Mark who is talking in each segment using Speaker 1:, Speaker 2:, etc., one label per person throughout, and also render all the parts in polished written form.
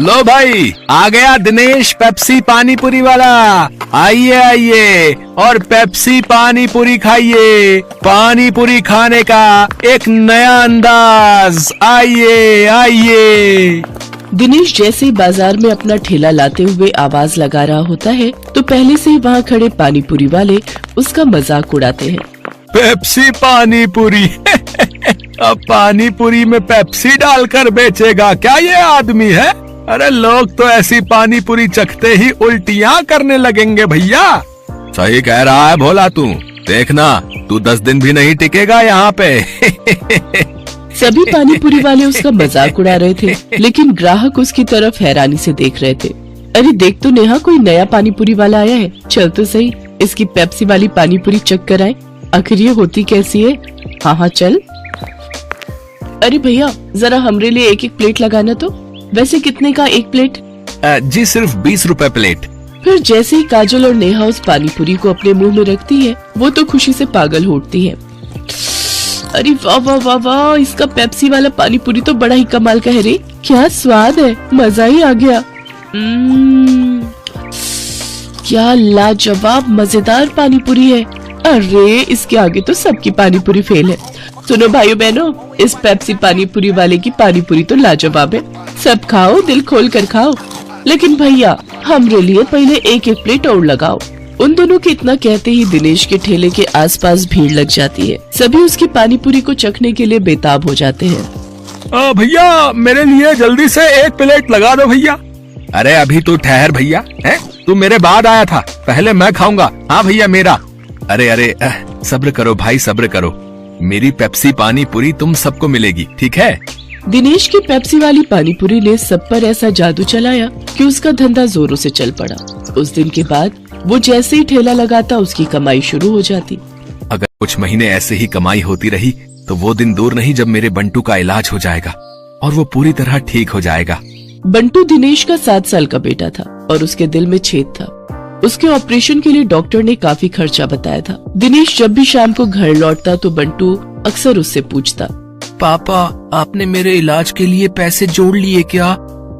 Speaker 1: लो भाई, आ गया दिनेश पेप्सी पानी पूरी वाला। आइए आइए और पेप्सी पानी पूरी खाइए। पानी पूरी खाने का एक नया अंदाज। आइए आइए।
Speaker 2: दिनेश जैसे ही बाजार में अपना ठेला लाते हुए आवाज लगा रहा होता है तो पहले से ही वहाँ खड़े पानी पूरी वाले उसका मजाक उड़ाते हैं।
Speaker 1: पेप्सी पानी पूरी अब पानी पूरी में पेप्सी डालकर बेचेगा क्या ये आदमी है? अरे लोग तो ऐसी पानी पूरी चखते ही उल्टियाँ करने लगेंगे भैया। सही कह रहा है भोला तू। देखना तू 10 दिन भी नहीं टिकेगा यहाँ पे।
Speaker 2: सभी पानी पूरी वाले उसका मजाक उड़ा रहे थे, लेकिन ग्राहक उसकी तरफ हैरानी से देख रहे थे। अरे देख तो नेहा, कोई नया पानी पूरी वाला आया है। चल तो सही, इसकी पेप्सी वाली पानी पूरी चख कर आए, आखिर ये होती कैसी है। हाँ हाँ चल। अरे भैया जरा हमरे लिए एक एक प्लेट लगाना तो। वैसे कितने का एक प्लेट?
Speaker 1: जी सिर्फ 20 रुपए प्लेट।
Speaker 2: फिर जैसे ही काजल और नेहा उस पानी पूरी को अपने मुंह में रखती है, वो तो खुशी से पागल हो उठती है। अरे वाह वाह वाह वाह, इसका पेप्सी वाला पानी पूरी तो बड़ा ही कमाल का है रे। क्या स्वाद है, मजा ही आ गया। क्या लाजवाब मजेदार पानी पूरी है। अरे इसके आगे तो सबकी पानी पूरी फेल है। सुनो भाइयों बहनों, इस पेप्सी पानी पूरी वाले की पानी पूरी तो लाजवाब है। सब खाओ, दिल खोल कर खाओ, लेकिन भैया हमरे लिए पहले एक एक प्लेट और लगाओ। उन दोनों के इतना कहते ही दिनेश के ठेले के आसपास भीड़ लग जाती है। सभी उसकी पानी पूरी को चखने के लिए बेताब हो जाते हैं।
Speaker 1: भैया मेरे लिए जल्दी से एक प्लेट लगा दो भैया। अरे अभी तू ठहर भैया, है तू मेरे बाद आया था, पहले मैं खाऊंगा। हाँ भैया मेरा। अरे अरे सब्र करो भाई, सब्र करो। मेरी पेप्सी पानी पूरी तुम सबको मिलेगी, ठीक है?
Speaker 2: दिनेश की पेप्सी वाली पानी पूरी ने सब पर ऐसा जादू चलाया कि उसका धंधा जोरों से चल पड़ा। उस दिन के बाद वो जैसे ही ठेला लगाता उसकी कमाई शुरू हो जाती।
Speaker 1: अगर कुछ महीने ऐसे ही कमाई होती रही तो वो दिन दूर नहीं जब मेरे बंटू का इलाज हो जाएगा और वो पूरी तरह ठीक हो जाएगा।
Speaker 2: बंटू दिनेश का 7 साल का बेटा था और उसके दिल में छेद था। उसके ऑपरेशन के लिए डॉक्टर ने काफी खर्चा बताया था। दिनेश जब भी शाम को घर लौटता तो बंटू अक्सर उससे पूछता,
Speaker 1: पापा आपने मेरे इलाज के लिए पैसे जोड़ लिए क्या?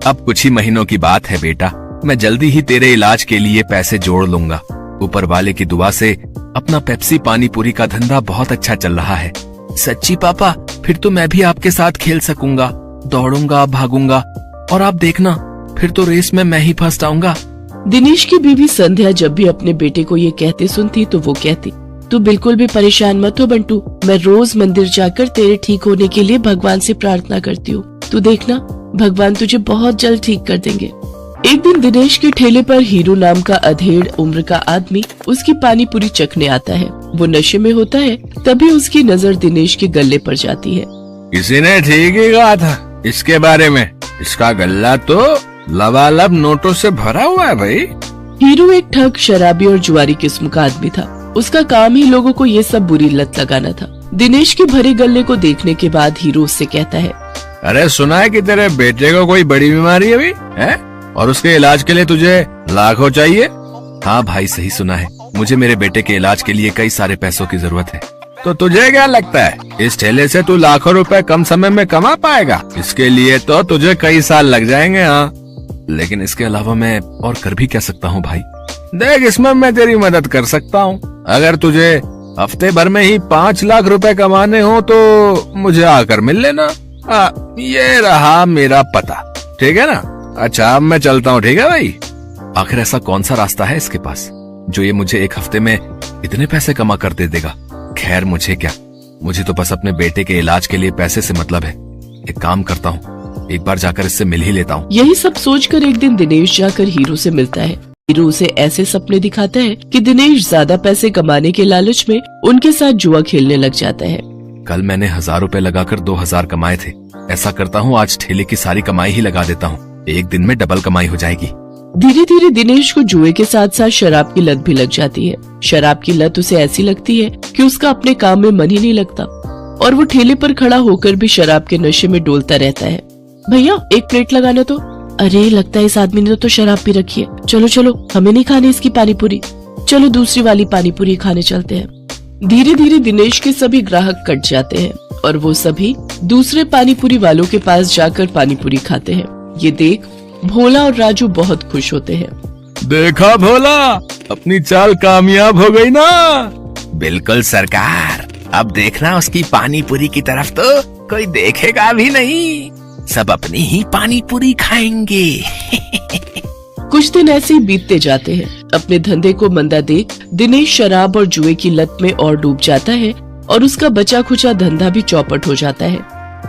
Speaker 1: अब कुछ ही महीनों की बात है बेटा, मैं जल्दी ही तेरे इलाज के लिए पैसे जोड़ लूंगा। ऊपर वाले की दुआ से अपना पेप्सी पानी पूरी का धंधा बहुत अच्छा चल रहा है। सच्ची पापा? फिर तो मैं भी आपके साथ खेल सकूंगा, दौड़ूंगा, भागूंगा और आप देखना फिर तो रेस में मैं ही फर्स्ट आऊंगा।
Speaker 2: दिनेश की बीवी संध्या जब भी अपने बेटे को ये कहते सुनती तो वो कहती, तू बिल्कुल भी परेशान मत हो बंटू, मैं रोज मंदिर जाकर तेरे ठीक होने के लिए भगवान से प्रार्थना करती हूँ। तू देखना भगवान तुझे बहुत जल्द ठीक कर देंगे। एक दिन दिनेश के ठेले पर हीरू नाम का अधेड़ उम्र का आदमी उसकी पानी पूरी चखने आता है। वो नशे में होता है, तभी उसकी नजर दिनेश के गले पर जाती है।
Speaker 1: किसी ने ठीक ही कहा था इसके बारे में, इसका गल्ला तो लबालब नोटों से भरा हुआ है भाई।
Speaker 2: हीरू एक ठग, शराबी और जुआरी किस्म का आदमी था। उसका काम ही लोगों को ये सब बुरी लत लगाना था। दिनेश के भरे गले को देखने के बाद हीरू उससे कहता है,
Speaker 1: अरे सुना है कि तेरे बेटे को कोई बड़ी बीमारी है अभी, है? और उसके इलाज के लिए तुझे लाखों चाहिए? हाँ भाई सही सुना है, मुझे मेरे बेटे के इलाज के लिए कई सारे पैसों की जरूरत है। तो तुझे क्या लगता है इस ठेले से तू लाखों रुपए कम समय में कमा पाएगा? इसके लिए तो तुझे कई साल लग जाएंगे। हाँ लेकिन इसके अलावा मैं और कर भी क्या सकता हूँ भाई? देख इसमें मैं तेरी मदद कर सकता हूँ। अगर तुझे हफ्ते भर में ही 5 लाख रुपए कमाने हो तो मुझे आकर मिल लेना। ये रहा मेरा पता, ठीक है ना? अच्छा अब मैं चलता हूँ, ठीक है भाई? आखिर ऐसा कौन सा रास्ता है इसके पास जो ये मुझे एक हफ्ते में इतने पैसे कमा कर दे देगा? खैर मुझे क्या, मुझे तो बस अपने बेटे के इलाज के लिए पैसे से मतलब है। एक काम करता हूँ, एक बार जाकर इससे मिल ही लेता हूँ।
Speaker 2: यही सब सोचकर एक दिन दिनेश जाकर हीरू से मिलता है। हीरू उसे ऐसे सपने दिखाता है कि दिनेश ज्यादा पैसे कमाने के लालच में उनके साथ जुआ खेलने लग जाता है।
Speaker 1: कल मैंने 1000 रुपए लगाकर 2000 कमाए थे। ऐसा करता हूँ आज ठेले की सारी कमाई ही लगा देता हूँ, एक दिन में डबल कमाई हो जाएगी।
Speaker 2: धीरे धीरे दिनेश को जुए के साथ साथ शराब की लत भी लग जाती है। शराब की लत उसे ऐसी लगती है कि उसका अपने काम में मन ही नहीं लगता और वो ठेले पर खड़ा होकर भी शराब के नशे में डोलता रहता है। भैया एक प्लेट लगाना तो। अरे लगता है इस आदमी ने तो शराब पी रखी है। चलो चलो हमें नहीं खानी इसकी पानी पूरी, चलो दूसरी वाली पानी पूरी खाने चलते हैं। धीरे धीरे दिनेश के सभी ग्राहक कट जाते हैं और वो सभी दूसरे पानी पूरी वालों के पास जाकर पानी पूरी खाते हैं। ये देख भोला और राजू बहुत खुश होते हैं।
Speaker 1: देखा भोला, अपनी चाल कामयाब हो गई ना। बिल्कुल सरकार, अब देखना उसकी पानी पूरी की तरफ तो कोई देखेगा भी नहीं, सब अपनी ही पानी पूरी खाएंगे।
Speaker 2: कुछ दिन ऐसे ही बीतते जाते हैं। अपने धंधे को मंदा देख दिनेश शराब और जुए की लत में और डूब जाता है और उसका बचा खुचा धंधा भी चौपट हो जाता है।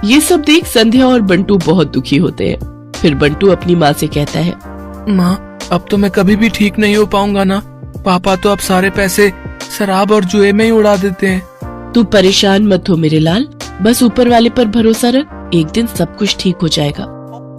Speaker 2: ये सब देख संध्या और बंटू बहुत दुखी होते हैं। फिर बंटू अपनी माँ से कहता है,
Speaker 1: माँ, अब तो मैं कभी भी ठीक नहीं हो पाऊंगा ना। पापा तो अब सारे पैसे शराब और जुए में ही उड़ा देते हैं।
Speaker 2: तू परेशान मत हो मेरे लाल, बस ऊपर वाले पर भरोसा रख, एक दिन सब कुछ ठीक हो जाएगा।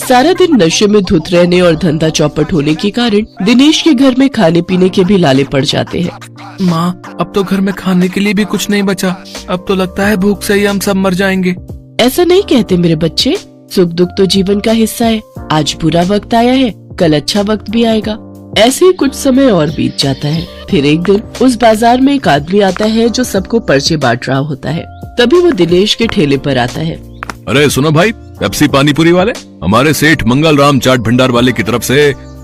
Speaker 2: सारा दिन नशे में धुत रहने और धंधा चौपट होने के कारण दिनेश के घर में खाने पीने के भी लाले पड़ जाते हैं।
Speaker 1: माँ, अब तो घर में खाने के लिए भी कुछ नहीं बचा। अब तो लगता है भूख से ही हम सब मर जाएंगे।
Speaker 2: ऐसा नहीं कहते मेरे बच्चे, सुख दुख तो जीवन का हिस्सा है। आज बुरा वक्त आया है, कल अच्छा वक्त भी आएगा। ऐसे ही कुछ समय और बीत जाता है। फिर एक दिन उस बाजार में एक आदमी आता है जो सबको पर्चे बांट रहा होता है। तभी वो दिनेश के ठेले पर आता है।
Speaker 1: अरे सुनो भाई, पेप्सी पानीपुरी वाले, हमारे सेठ मंगल राम चाट भंडार वाले की तरफ से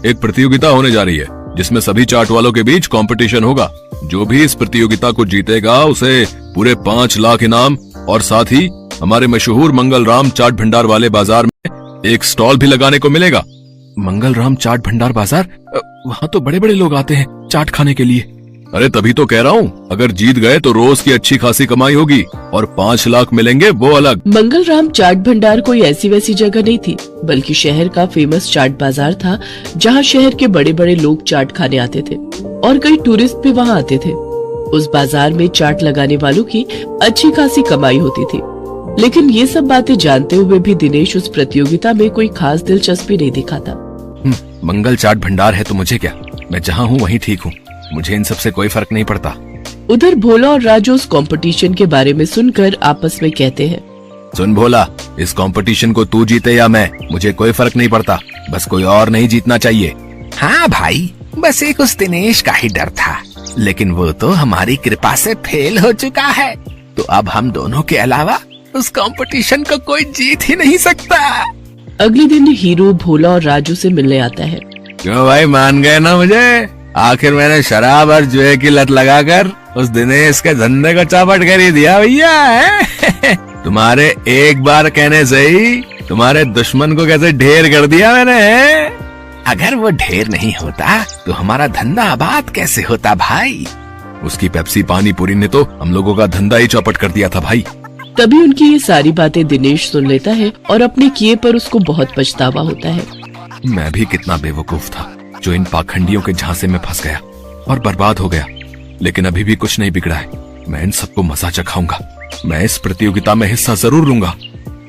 Speaker 1: एक प्रतियोगिता होने जा रही है, जिसमें सभी चाट वालों के बीच कंपटीशन होगा। जो भी इस प्रतियोगिता को जीतेगा उसे पूरे 5 लाख इनाम और साथ ही हमारे मशहूर मंगल राम चाट भंडार वाले बाजार में एक स्टॉल भी लगाने को मिलेगा। मंगल राम चाट भंडार बाजार, वहाँ तो बड़े बड़े लोग आते हैं चाट खाने के लिए। अरे तभी तो कह रहा हूँ, अगर जीत गए तो रोज की अच्छी खासी कमाई होगी और 5 लाख मिलेंगे वो अलग।
Speaker 2: मंगल राम चाट भंडार कोई ऐसी वैसी जगह नहीं थी, बल्कि शहर का फेमस चाट बाजार था, जहाँ शहर के बड़े बड़े लोग चाट खाने आते थे और कई टूरिस्ट भी वहाँ आते थे। उस बाजार में चाट लगाने वालों की अच्छी खासी कमाई होती थी। लेकिन ये सब बातें जानते हुए भी दिनेश उस प्रतियोगिता में कोई खास दिलचस्पी नहीं दिखाता।
Speaker 1: मंगल चाट भंडार है तो मुझे क्या, मैं जहाँ हूँ वहीं ठीक हूँ, मुझे इन सब से कोई फर्क नहीं पड़ता।
Speaker 2: उधर भोला और राजू उस कंपटीशन के बारे में सुनकर आपस में कहते हैं,
Speaker 1: सुन भोला, इस कंपटीशन को तू जीते या मैं, मुझे कोई फर्क नहीं पड़ता, बस कोई और नहीं जीतना चाहिए। हाँ भाई, बस एक उस दिनेश का ही डर था, लेकिन वो तो हमारी कृपा से फेल हो चुका है, तो अब हम दोनों के अलावा उस कंपटीशन को कोई जीत ही नहीं सकता।
Speaker 2: अगले दिन हीरो भोला और राजू से मिलने आता है।
Speaker 1: क्यों भाई, मान गए ना मुझे? आखिर मैंने शराब और जुए की लत लगाकर उस दिनेश के धंधे को चौपट कर ही दिया भैया है। तुम्हारे एक बार कहने से ही तुम्हारे दुश्मन को कैसे ढेर कर दिया मैंने। अगर वो ढेर नहीं होता तो हमारा धंधा आबाद कैसे होता भाई। उसकी पेप्सी पानीपुरी ने तो हम लोगों का धंधा ही चौपट कर दिया था भाई।
Speaker 2: तभी उनकी ये सारी बातें दिनेश सुन लेता है और अपने किए पर उसको बहुत पछतावा होता है।
Speaker 1: मैं भी कितना बेवकूफ था जो इन पाखंडियों के झांसे में फंस गया और बर्बाद हो गया, लेकिन अभी भी कुछ नहीं बिगड़ा है। मैं इन सबको मजा चखाऊंगा, मैं इस प्रतियोगिता में हिस्सा जरूर लूंगा।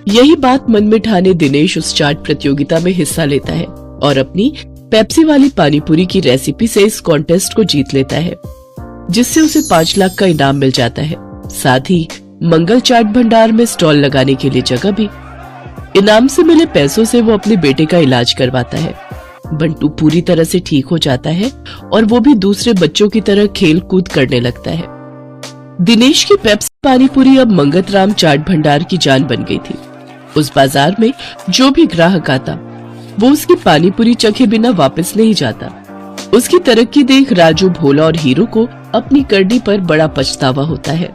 Speaker 2: यही बात मन में ठाने दिनेश उस चाट प्रतियोगिता में हिस्सा लेता है और अपनी पेप्सी वाली पानीपुरी की रेसिपी से इस कॉन्टेस्ट को जीत लेता है, जिससे उसे 5 लाख का इनाम मिल जाता है। साथ ही मंगल चाट भंडार में स्टॉल लगाने के लिए जगह भी। इनाम से मिले पैसों से वो अपने बेटे का इलाज करवाता है। बंटू पूरी तरह से ठीक हो जाता है और वो भी दूसरे बच्चों की तरह खेल कूद करने लगता है। दिनेश की पेप्सी पानीपुरी अब मंगल राम चाट भंडार की जान बन गई थी। उस बाजार में जो भी ग्राहक आता वो उसकी पानीपुरी चखे बिना वापस नहीं जाता। उसकी तरक्की देख राजू, भोला और हीरो को अपनी करनी पर बड़ा पछतावा होता है।